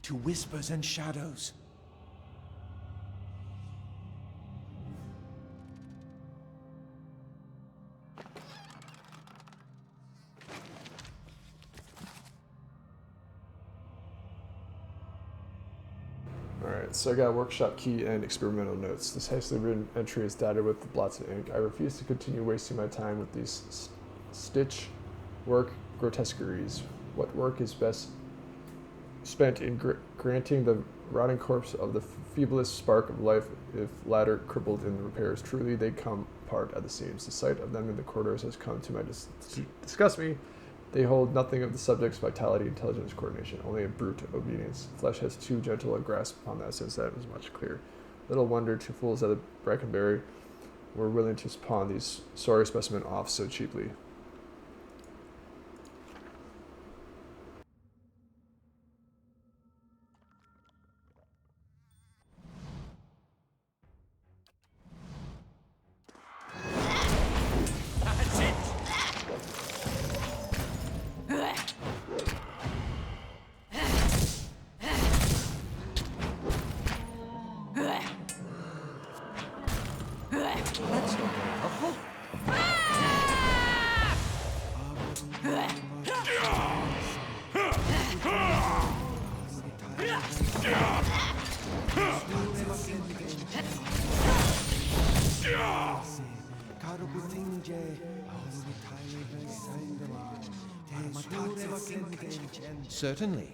to whispers and shadows. Alright, so I got a workshop key and experimental notes. This hastily written entry is dotted with blots of ink. I refuse to continue wasting my time with these stitch work grotesqueries. What work is best spent in granting the rotting corpse of the feeblest spark of life if latter crippled in the repairs? Truly, they come apart at the seams. The sight of them in the corridors has come to disgust me. They hold nothing of the subject's vitality, intelligence, coordination, only a brute obedience. Flesh has too gentle a grasp upon that, since that was much clear. Little wonder two fools at the Brackenberry were willing to pawn these sorry specimen off so cheaply. Certainly.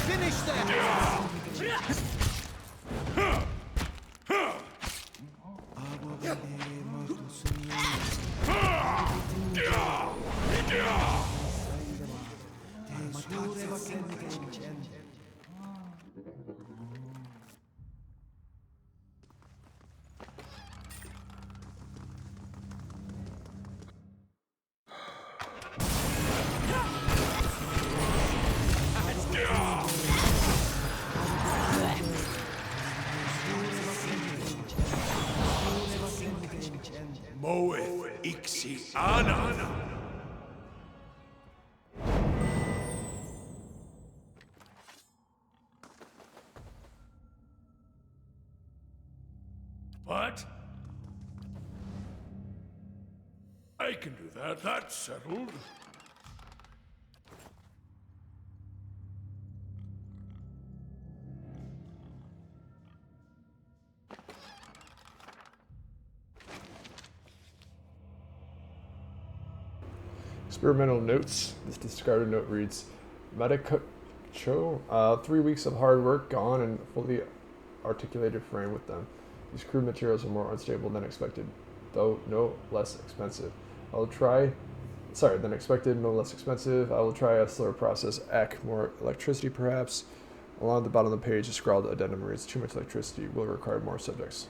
Finish that! Moeth Ixiana. What? I can do that. That's settled. Experimental notes. This discarded note reads, Manecha, 3 weeks of hard work gone and fully articulated frame with them. These crude materials are more unstable than expected, though no less expensive. I will try, than expected, no less expensive. I will try a slower process. More electricity perhaps. Along the bottom of the page, a scrawled addendum reads, too much electricity will require more subjects.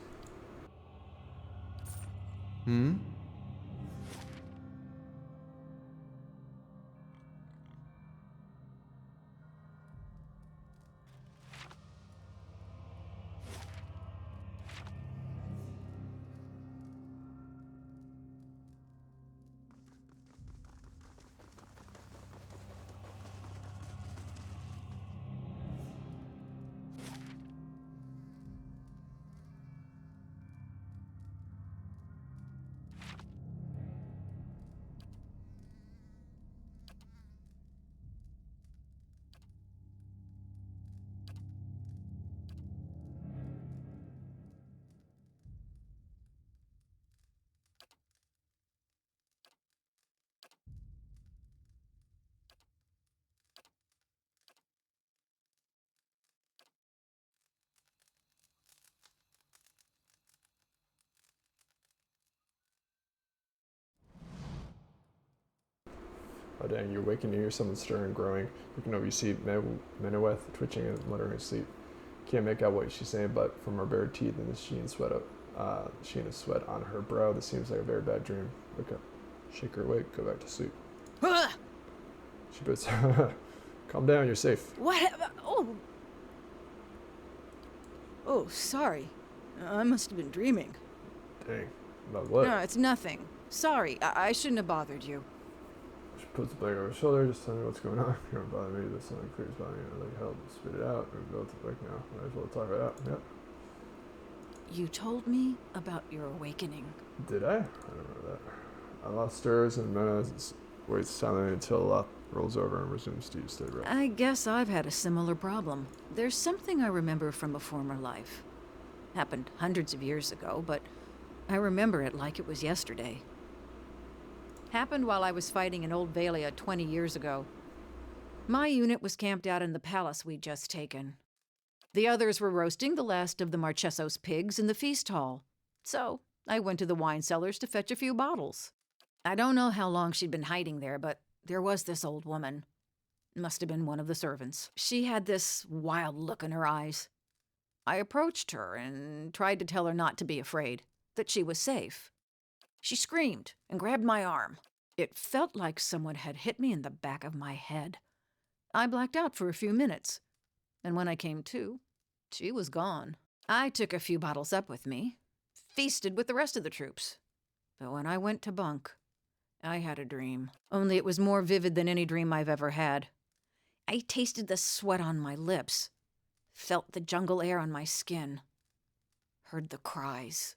Oh dang, you awaken to hear someone stirring, growing. Looking over, you see Menoweth twitching and muttering in sleep. Can't make out what she's saying, but from her bared teeth and the sheen of sweat on her brow, this seems like a very bad dream. Wake up. Shake her awake, go back to sleep. She puts calm down, you're safe. What? Oh. Oh, sorry. I must have been dreaming. Dang. About what? No, it's nothing. Sorry, I shouldn't have bothered you. She puts the blanket over her shoulder, just tell me what's going on. You don't bother me, there's something clears by me. I like help, spit it out. We're both awake now. Might as well talk it out. Yep. You told me about your awakening. Did I? I don't remember that. I lost stirs and Mena waits silently until the lap rolls over and resumes deep steady rest. I guess I've had a similar problem. There's something I remember from a former life. Happened hundreds of years ago, but I remember it like it was yesterday. Happened while I was fighting in Old Valia 20 years ago. My unit was camped out in the palace we'd just taken. The others were roasting the last of the Marcheso's pigs in the feast hall. So I went to the wine cellars to fetch a few bottles. I don't know how long she'd been hiding there, but there was this old woman. Must have been one of the servants. She had this wild look in her eyes. I approached her and tried to tell her not to be afraid, that she was safe. She screamed and grabbed my arm. It felt like someone had hit me in the back of my head. I blacked out for a few minutes, and when I came to, she was gone. I took a few bottles up with me, feasted with the rest of the troops. But when I went to bunk, I had a dream. Only it was more vivid than any dream I've ever had. I tasted the sweat on my lips, felt the jungle air on my skin, heard the cries.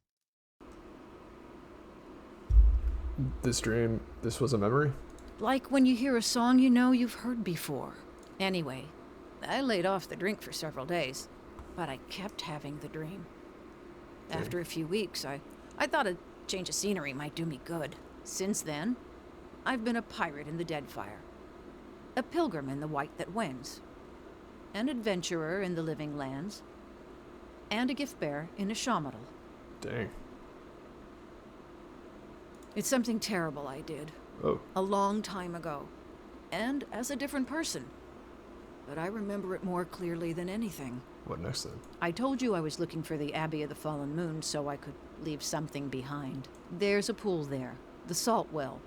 This dream, this was a memory? Like when you hear a song you know you've heard before. Anyway, I laid off the drink for several days, but I kept having the dream. After a few weeks, I thought a change of scenery might do me good. Since then, I've been a pirate in the Deadfire, a pilgrim in the White that Wends, an adventurer in the Living Lands, and a gift-bearer in a shamadal. Dang. It's something terrible I did. Oh. A long time ago, and as a different person. But I remember it more clearly than anything. What next then? I told you I was looking for the Abbey of the Fallen Moon so I could leave something behind. There's a pool there, the Salt Well.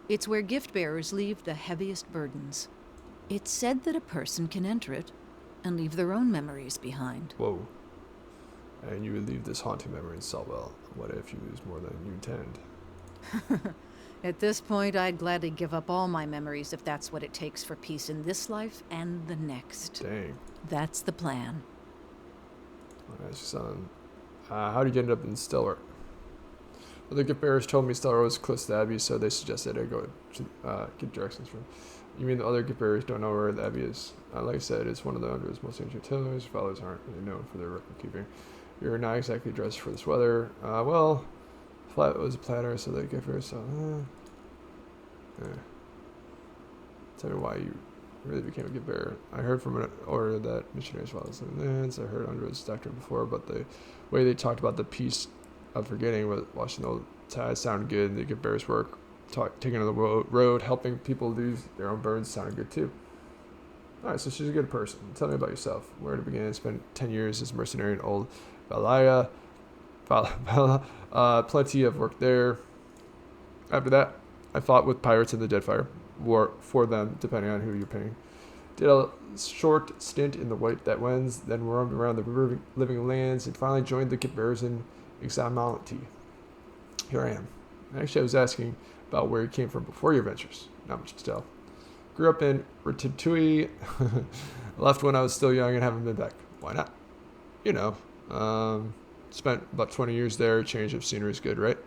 It's where gift-bearers leave the heaviest burdens. It's said that a person can enter it and leave their own memories behind. Whoa. And you would leave this haunting memory in Saltwell. What if you lose more than you intend? At this point, I'd gladly give up all my memories if that's what it takes for peace in this life and the next. Dang. That's the plan. Alright, son. How did you end up in Stellar? Well, the gift bearers told me Stellar was close to the Abbey, so they suggested I go to get directions from. You mean the other gift bearers don't know where the Abbey is? Like I said, it's one of the Under's most ancient tillers. Followers aren't really known for their record keeping. You're not exactly dressed for this weather. Well, flat was a platter, so the gift bearers saw. Tell me why you really became a gift bearer. I heard from an order that missionaries while in the lands. I heard under his doctor before, but the way they talked about the peace of forgetting, watching the old ties sounded good, and the gift bearers' work, taking on the road, helping people lose their own burdens sounded good too. Alright, so she's a good person. Tell me about yourself. Where to begin? I spent 10 years as a mercenary in Old Valia. Plenty of work there. After that, I fought with pirates in the Deadfire. War for them, depending on who you're paying. Did a short stint in the White that Wends, then roamed around the Living Lands, and finally joined the gift bearers in Examalty. Here I am. Actually, I was asking about where you came from before your adventures. Not much to tell. Grew up in Ratatouille. Left when I was still young and haven't been back. Why not? You know. Spent about 20 years there. Change of scenery is good, right?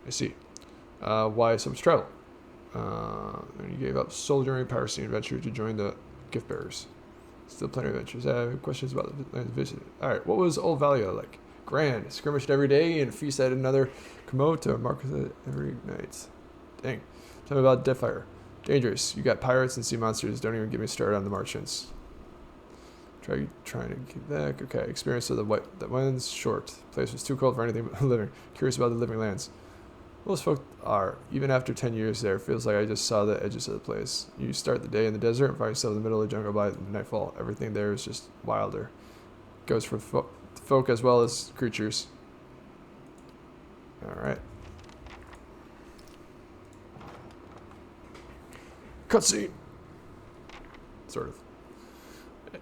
I see. Why so much travel? And you gave up soldiering, piracy, and adventure to join the gift bearers. Still plenty of adventures. I have questions about the land visited. Alright, what was Old Valia like? Grand. Skirmished every day and feast at another commode to market every night. Dang. Tell me about Deadfire. Dangerous. You got pirates and sea monsters. Don't even get me started on the merchants. Trying to get back. Okay. Experience of the White that Wends. Short. Place was too cold for anything but living. Curious about the Living Lands. Most folk are. Even after 10 years there, feels like I just saw the edges of the place. You start the day in the desert and find yourself in the middle of the jungle by nightfall. Everything there is just wilder. Goes for folk as well as creatures. Alright. Cutscene. Sort of.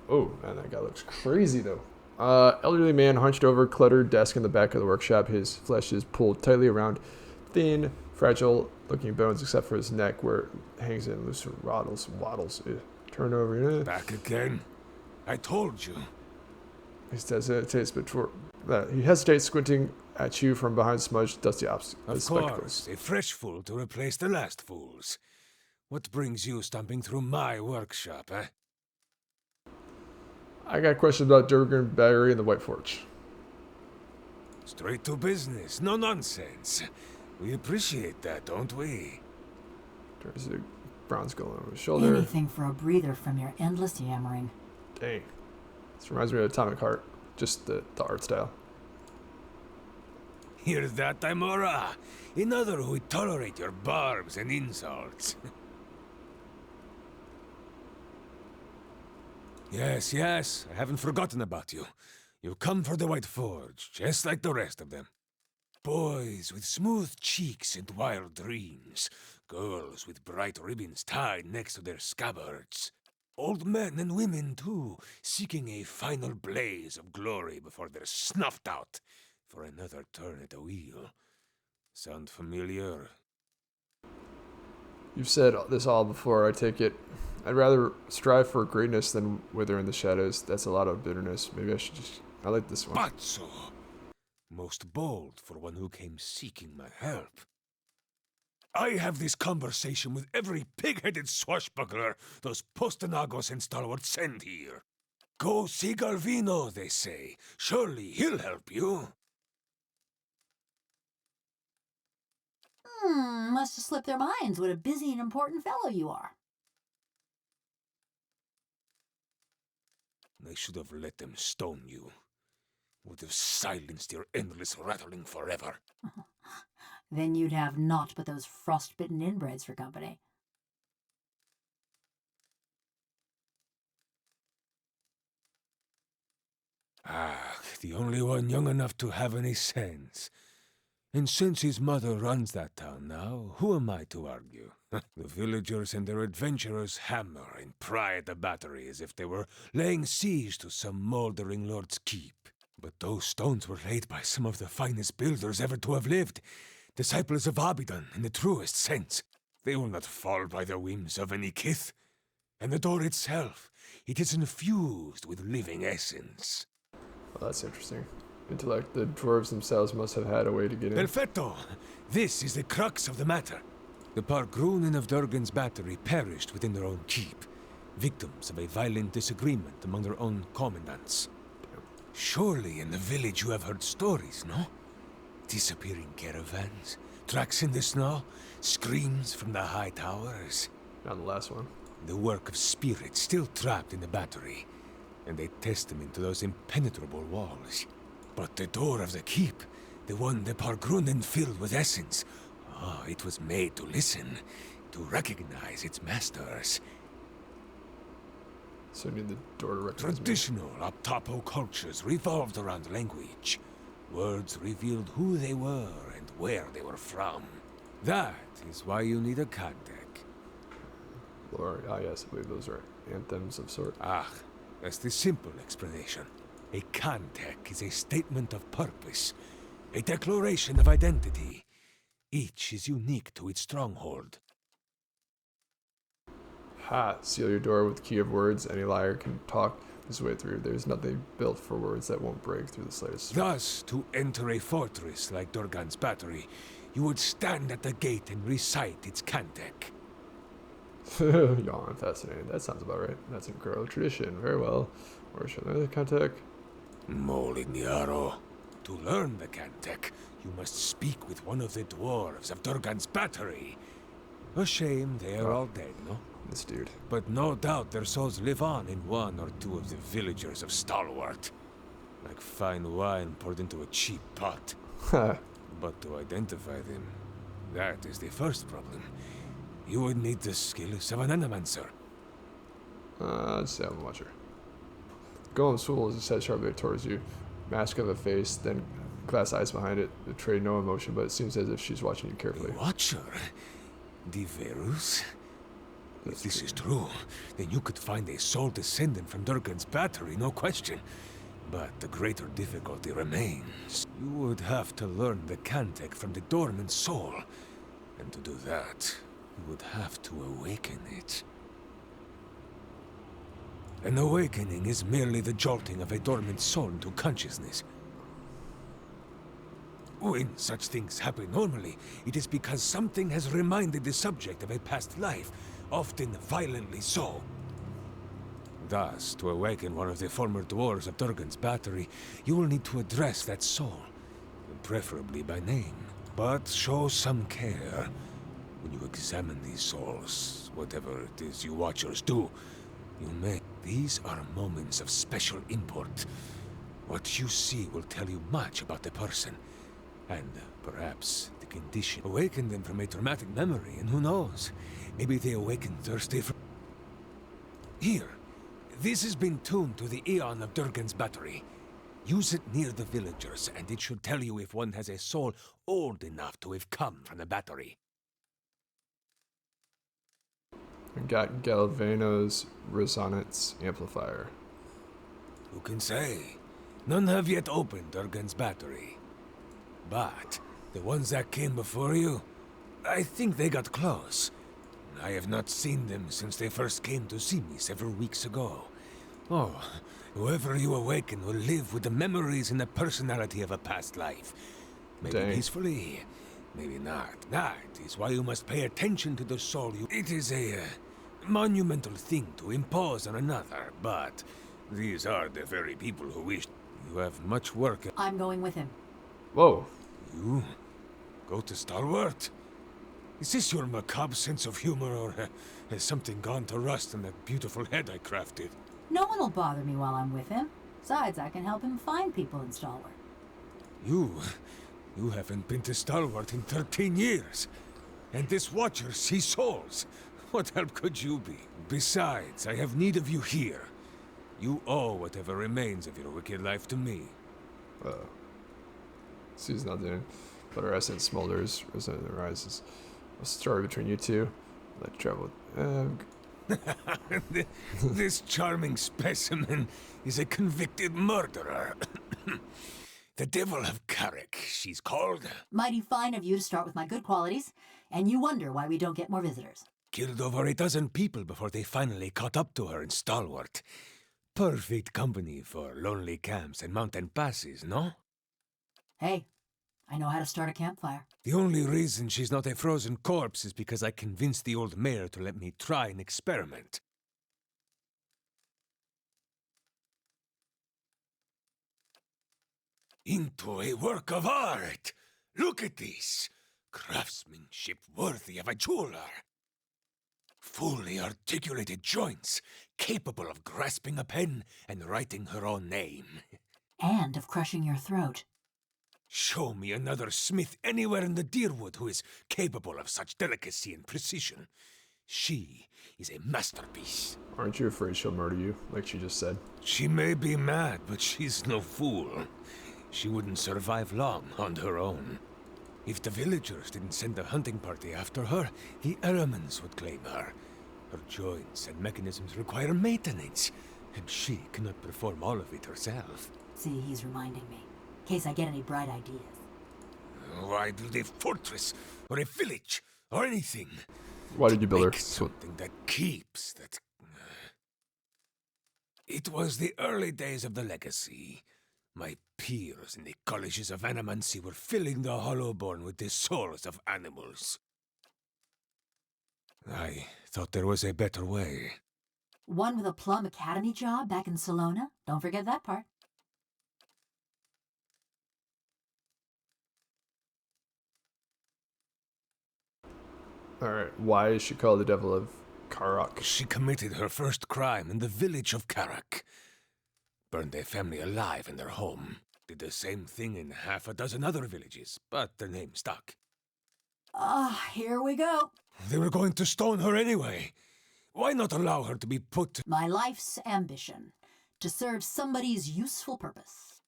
Oh, man, that guy looks crazy, though. Elderly man hunched over cluttered desk in the back of the workshop. His flesh is pulled tightly around thin, fragile-looking bones, except for his neck, where it hangs in loose waddles. Turn over. Back again? I told you. He hesitates before that. He hesitates, squinting at you from behind smudged, dusty Of course, a fresh fool to replace the last fools. What brings you stomping through my workshop, eh? I got questions about Durgan Battery and the White Forge. Straight to business, no nonsense. We appreciate that, don't we? There's a bronze golem over his shoulder. Anything for a breather from your endless yammering. Dang. This reminds me of Atomic Heart. Just the art style. Hear that, Eora? Another who would tolerate your barbs and insults. Yes, I haven't forgotten about you. You've come for the White Forge, just like the rest of them. Boys with smooth cheeks and wild dreams. Girls with bright ribbons tied next to their scabbards. Old men and women, too, seeking a final blaze of glory before they're snuffed out for another turn at the wheel. Sound familiar? You've said this all before, I take it. I'd rather strive for greatness than wither in the shadows. That's a lot of bitterness. Maybe I should just... I like this one. Pazzo! Most bold for one who came seeking my help. I have this conversation with every pig-headed swashbuckler those Postanagos and stalwarts send here. Go see Galvino, they say. Surely he'll help you. Must have slipped their minds what a busy and important fellow you are. I should have let them stone you. Would have silenced your endless rattling forever. Then you'd have naught but those frostbitten inbreds for company. The only one young enough to have any sense. And since his mother runs that town now, who am I to argue? The villagers and their adventurers hammer and pry at the battery as if they were laying siege to some moldering lord's keep. But those stones were laid by some of the finest builders ever to have lived. Disciples of Abidan in the truest sense. They will not fall by the whims of any kith. And the door itself, it is infused with living essence. Well, that's interesting. Intellect. The dwarves themselves must have had a way to get in. Perfetto! This is the crux of the matter. The Pargrunen of Durgan's battery perished within their own keep, victims of a violent disagreement among their own commandants. Surely in the village you have heard stories, no? Disappearing caravans, tracks in the snow, screams from the high towers. Not the last one. The work of spirits still trapped in the battery, and a testament to those impenetrable walls. But the door of the keep, the one the Pargrunen filled with essence, it was made to listen, to recognize its masters. So you need the door to recognize Traditional Aptapo cultures revolved around language. Words revealed who they were and where they were from. That is why you need a codex. Lore, yes, I believe those are anthems of sort. That's the simple explanation. A codex is a statement of purpose, a declaration of identity. Each is unique to its stronghold. Seal your door with key of words. Any liar can talk his way through. There's nothing built for words that won't break through the slightest. Thus, to enter a fortress like Durgan's battery, you would stand at the gate and recite its codex. Yawn, fascinating. That sounds about right. That's an incredible tradition. Very well. Where should I learn the contact? Molignaro. To learn the codex, you must speak with one of the dwarves of Durgan's battery. A shame they are all dead, no? This dude. But no doubt their souls live on in one or two of the villagers of Stalwart. Like fine wine poured into a cheap pot. But to identify them, that is the first problem. You would need the skills of an animancer. Let's see, I'm a watcher. Golem swivels his head sharply towards you. Mask of a face, then glass eyes behind it. Betray no emotion, but it seems as if she's watching you carefully. Watcher? Diverus? If this is true, then you could find a sole descendant from Durgan's battery, no question. But the greater difficulty remains. You would have to learn the Cantic from the dormant soul. And to do that, you would have to awaken it. An awakening is merely the jolting of a dormant soul into consciousness. When such things happen normally, it is because something has reminded the subject of a past life, often violently so. Thus, to awaken one of the former dwarves of Durgan's battery, you will need to address that soul, preferably by name. But show some care. When you examine these souls, whatever it is you watchers do, you may. These are moments of special import. What you see will tell you much about the person, and perhaps the condition. Awaken them from a traumatic memory, and who knows, maybe they awaken thirsty for... Here. This has been tuned to the Aeon of Durgan's battery. Use it near the villagers, and it should tell you if one has a soul old enough to have come from the battery. I got Galvino's resonance amplifier. Who can say? None have yet opened Durgan's battery. But the ones that came before you, I think they got close. I have not seen them since they first came to see me several weeks ago. Oh, whoever you awaken will live with the memories and the personality of a past life. Maybe Dang. peacefully, maybe not. That is why you must pay attention to the soul you... It is a monumental thing to impose on another, but these are the very people who wish... You have much work... I'm going with him. Whoa. You go to Stalwart? Is this your macabre sense of humor, or has something gone to rust in that beautiful head I crafted? No one will bother me while I'm with him. Besides, I can help him find people in Stalwart. You haven't been to Stalwart in 13 years. And this Watcher sees souls. What help could you be? Besides, I have need of you here. You owe whatever remains of your wicked life to me. She's not doing. But our essence smolders, resentment rises. A story between you two. Let's travel. This charming specimen is a convicted murderer. The Devil of Caroc, she's called. Mighty fine of you to start with my good qualities, and you wonder why we don't get more visitors. Killed over a dozen people before they finally caught up to her in Stalwart. Perfect company for lonely camps and mountain passes, no? Hey, I know how to start a campfire. The only reason she's not a frozen corpse is because I convinced the old mayor to let me try an experiment. Into a work of art! Look at this! Craftsmanship worthy of a jeweler. Fully articulated joints, capable of grasping a pen and writing her own name. And of crushing your throat. Show me another smith anywhere in the Deerwood who is capable of such delicacy and precision. She is a masterpiece. Aren't you afraid she'll murder you, like she just said? She may be mad, but she's no fool. She wouldn't survive long on her own. If the villagers didn't send a hunting party after her, the elements would claim her. Her joints and mechanisms require maintenance, and she cannot perform all of it herself. See, he's reminding me. In case I get any bright ideas. Why build a fortress, or a village, or anything? Why did you build her? Make something that keeps, that... It was the early days of the Legacy. My peers in the colleges of Animancy were filling the Hollowborn with the souls of animals. I thought there was a better way. One with a plum academy job back in Salona? Don't forget that part. Alright, why is she called the Devil of Caroc? She committed her first crime in the village of Caroc. Burned a family alive in their home. Did the same thing in half a dozen other villages, but the name stuck. Here we go. They were going to stone her anyway. Why not allow her to be put... My life's ambition. To serve somebody's useful purpose.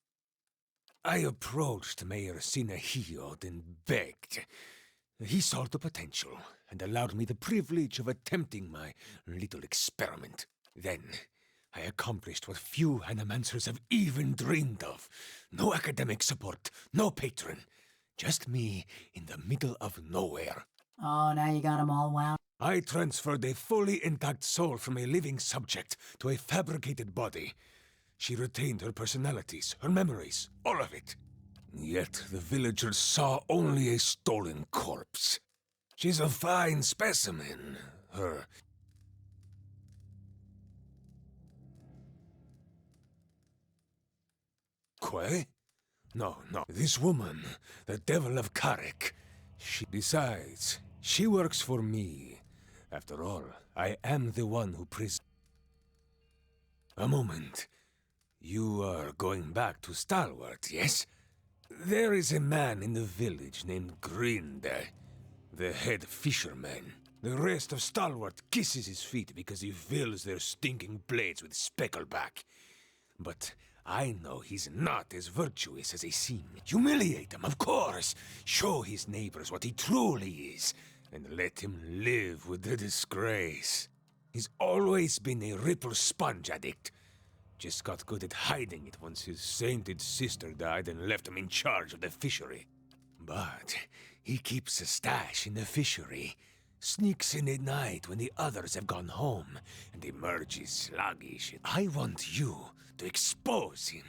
I approached Mayor Sinehiod and begged. He saw the potential and allowed me the privilege of attempting my little experiment. Then, I accomplished what few animancers have even dreamed of. No academic support, no patron. Just me in the middle of nowhere. Oh, now you got them all wound. I transferred a fully intact soul from a living subject to a fabricated body. She retained her personalities, her memories, all of it. Yet the villagers saw only a stolen corpse. She's a fine specimen, her. Quay? No. This woman, the devil of Caroc. Besides, she works for me. After all, I am the one who A moment. You are going back to Stalwart, yes? There is a man in the village named Grinder, the head fisherman. The rest of Stalwart kisses his feet because he fills their stinking blades with speckleback. But I know he's not as virtuous as they seem. Humiliate him, of course. Show his neighbors what he truly is, and let him live with the disgrace. He's always been a ripple sponge addict. Just got good at hiding it once his sainted sister died and left him in charge of the fishery. But he keeps a stash in the fishery, sneaks in at night when the others have gone home, and emerges sluggish. I want you to expose him.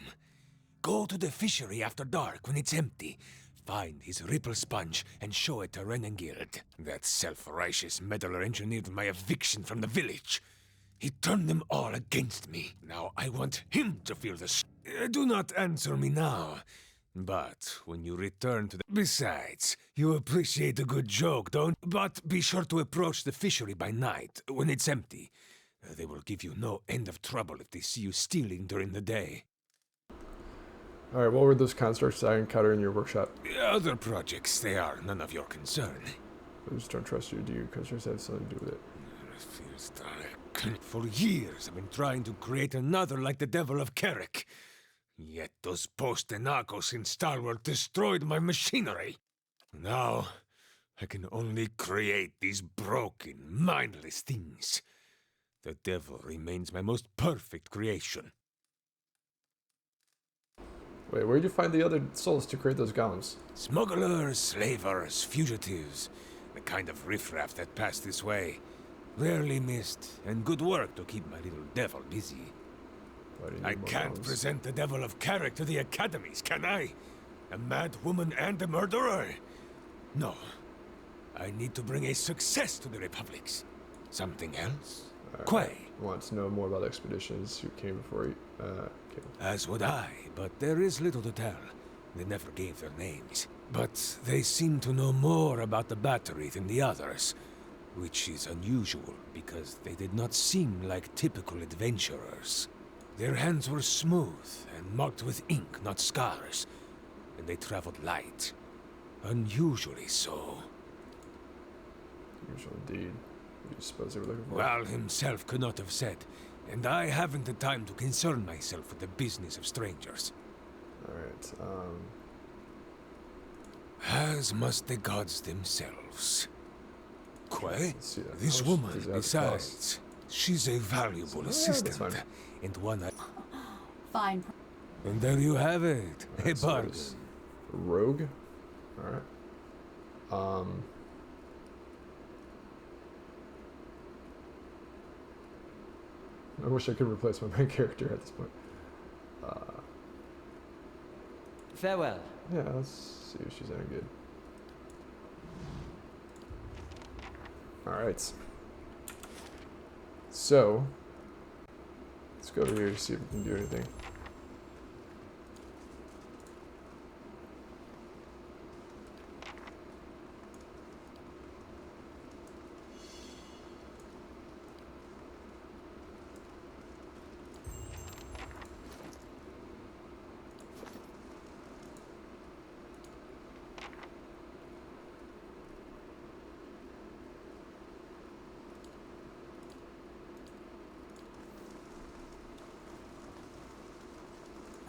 Go to the fishery after dark when it's empty. Find his ripple sponge and show it to Renengild. That self-righteous meddler engineered my eviction from the village. He turned them all against me. Now I want him to feel the Do not answer me now. But when you return to the... Besides, you appreciate a good joke, don't? But be sure to approach the fishery by night, when it's empty. They will give you no end of trouble if they see you stealing during the day. Alright, what were those constructs I encountered in your workshop? Other projects, they are none of your concern. I just don't trust you, do you? Constructs have something to do with it. For years, I've been trying to create another like the devil of Caroc. Yet those post-Enagos in Stalwart destroyed my machinery. Now, I can only create these broken, mindless things. The devil remains my most perfect creation. Wait, where'd you find the other souls to create those golems? Smugglers, slavers, fugitives. The kind of riffraff that pass this way. Rarely missed, and good work to keep my little devil busy. I can't present the devil of Caroc to the academies, can I? A mad woman and a murderer? No. I need to bring a success to the republics. Something else? Quay. I want to know more about expeditions who came before you. As would I, but there is little to tell. They never gave their names. But they seem to know more about the battery than the others. Which is unusual, because they did not seem like typical adventurers. Their hands were smooth and marked with ink, not scars, and they traveled light. Unusually so. Usual indeed. What do you suppose they were looking for? Val himself could not have said, and I haven't the time to concern myself with the business of strangers. Alright, As must the gods themselves. Quay, see that. this How much woman, does that besides, she's a valuable assistant, fine. and one I... Fine. And there you have it, a so bargain. it's rogue? Alright. I wish I could replace my main character at this point. Farewell. Yeah, let's see if she's any good. Alright. So, let's go over here to see if we can do anything.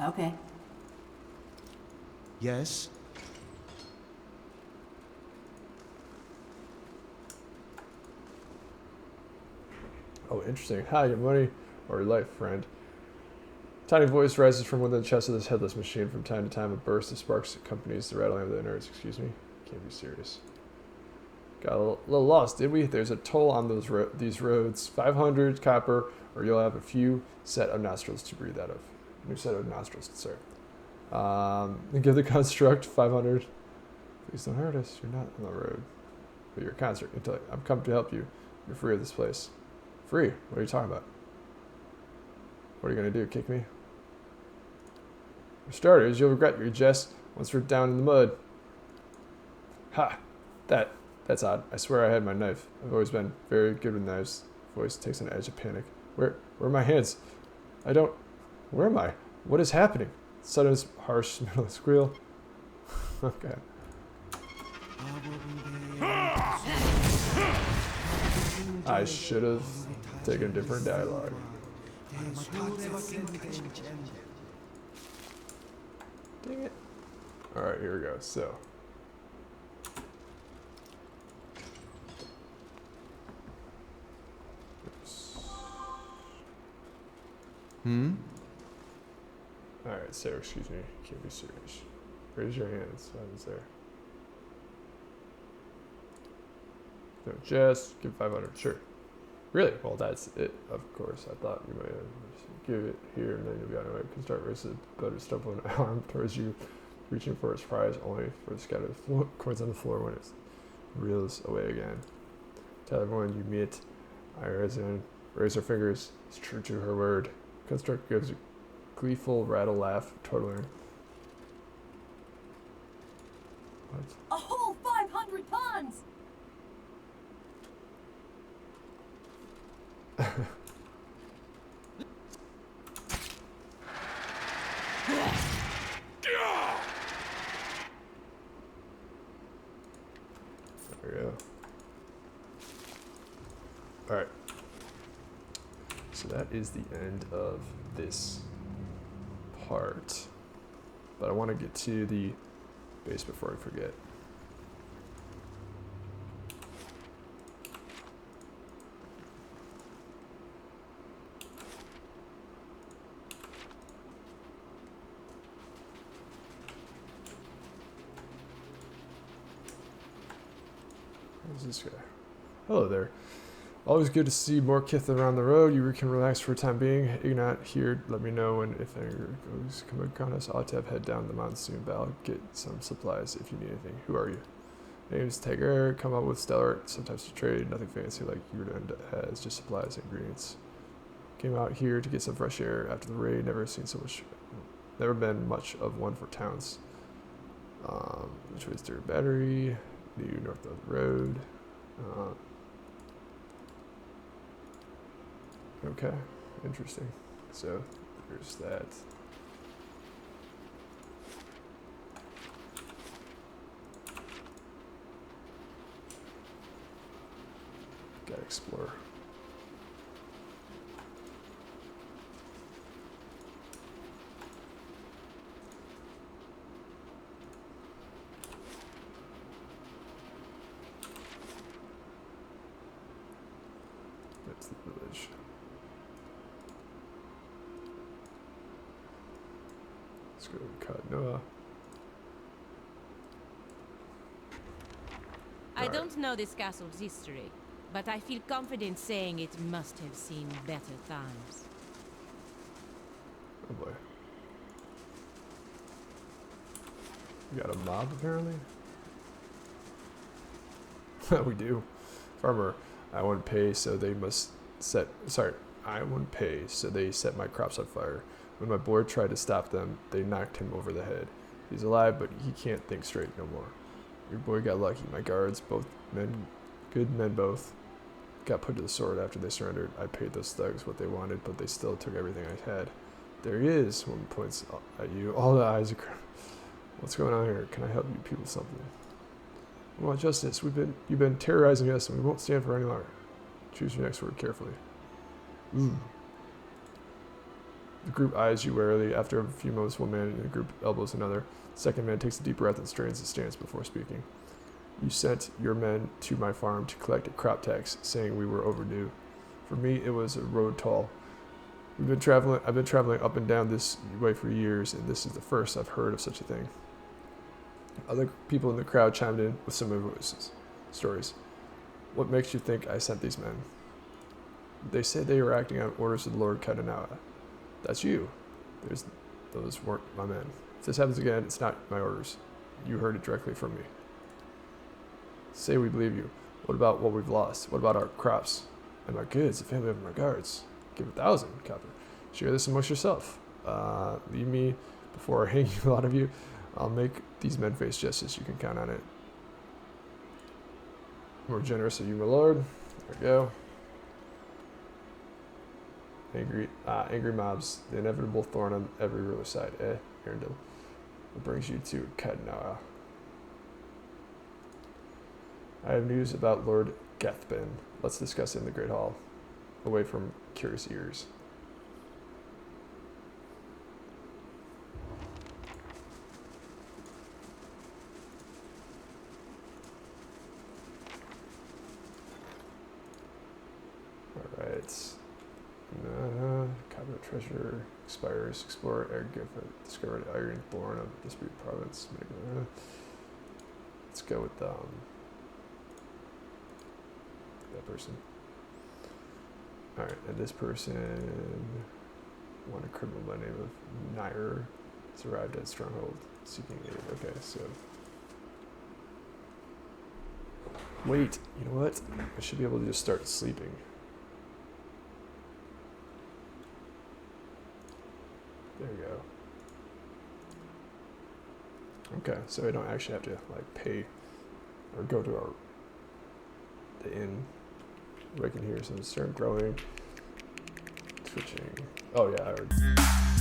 Okay. Yes? Oh, interesting. Hi, good morning. or your life, friend. Tiny voice rises from within the chest of this headless machine. From time to time, a burst of sparks accompanies the rattling of the innards. Excuse me? Can't be serious. Got a little lost, did we? There's a toll on these roads. 500 copper, or you'll have a few set of nostrils to breathe out of. New set of nostrils, sir. Give the construct 500. Please don't hurt us. You're not on the road. But you're a construct. I'm come to help you. You're free of this place. Free? What are you talking about? What are you going to do? Kick me? For starters, you'll regret your jest once we're down in the mud. Ha! That's odd. I swear I had my knife. I've always been very good with knives. Voice takes an edge of panic. Where are my hands? Where am I? What is happening? Sudden, harsh, metal squeal. Okay. I should have taken different dialogue. Dang it. Alright, here we go. So. Alright, Sarah, excuse me. Can't be serious. Raise your hands. What happens there? No, just give 500. Sure. Really? Well, that's it, of course. I thought you might have give it here and then you'll be on your way. Can start racing, but stumble an arm towards you, reaching for its prize, only for the scattered coins on the floor when it reels away again. Tell everyone you meet. I raise her fingers. It's true to her word. Construct gives a gleeful rattle laugh, totaling. What? A whole 500 tons! There we go. Alright. So that is the end of this part. But I want to get to the base before I forget. Who's this guy? Hello there. Always good to see more kith around the road. You can relax for a time being. Ignat here. Let me know when if anger goes come upon us. I'll have head down the mountain soon, but I'll get some supplies if you need anything. Who are you? Name's Taragaer. Come up with stellar. Sometimes to trade. Nothing fancy like Eora has. Just supplies and ingredients. Came out here to get some fresh air after the raid. Never seen so much. Never been much of one for towns. Which way is their battery? New north of the road. Okay, interesting. So there's that. Gotta explore. That's the village. Let's go to Caed Nua. I don't know this castle's history, but I feel confident saying it must have seen better times. Oh boy. We got a mob apparently? We do. Farmer, I won't pay, so they must set. Sorry, I won't pay, so they set my crops on fire. When my boy tried to stop them, they knocked him over the head. He's alive, but he can't think straight no more. Your boy got lucky. My guards, both men, good men both, got put to the sword after they surrendered. I paid those thugs what they wanted, but they still took everything I had. There he is. One points at you. All the eyes are. What's going on here? Can I help you people something? We want justice. You've been terrorizing us, and we won't stand for any longer. Choose your next word carefully. Ooh. The group eyes you warily. After a few moments, one man in the group elbows another. The second man takes a deep breath and strains his stance before speaking. You sent your men to my farm to collect a crop tax, saying we were overdue. For me, it was a road toll. I've been traveling up and down this way for years, and this is the first I've heard of such a thing. Other people in the crowd chimed in with similar stories. What makes you think I sent these men? They said they were acting on orders of the Lord Caed Nua. That's you. Those weren't my men. If this happens again, it's not my orders. You heard it directly from me. Say we believe you. What about what we've lost? What about our crops? And my goods, the family of my guards. Give 1,000 copper. Share this amongst yourself. Leave me before I hang you, a lot of you. I'll make these men face justice. You can count on it. More generous of you, my lord. There we go. Angry mobs, the inevitable thorn on every ruler's side. Arendelle. What brings you to Caed Nua? I have news about Lord Gathbin. Let's discuss it in the Great Hall, away from curious ears. Alright. Cabinet treasure expires. Explore air gift. Discovered iron born of Dispute Province. Let's go with that person. Alright, and this person, one a criminal by the name of Nair, has arrived at Stronghold seeking aid. Okay, so wait, you know what? I should be able to just start sleeping. There we go. Okay, so I don't actually have to like pay or go to the inn. I can hear some start growing, switching. Oh yeah, I already.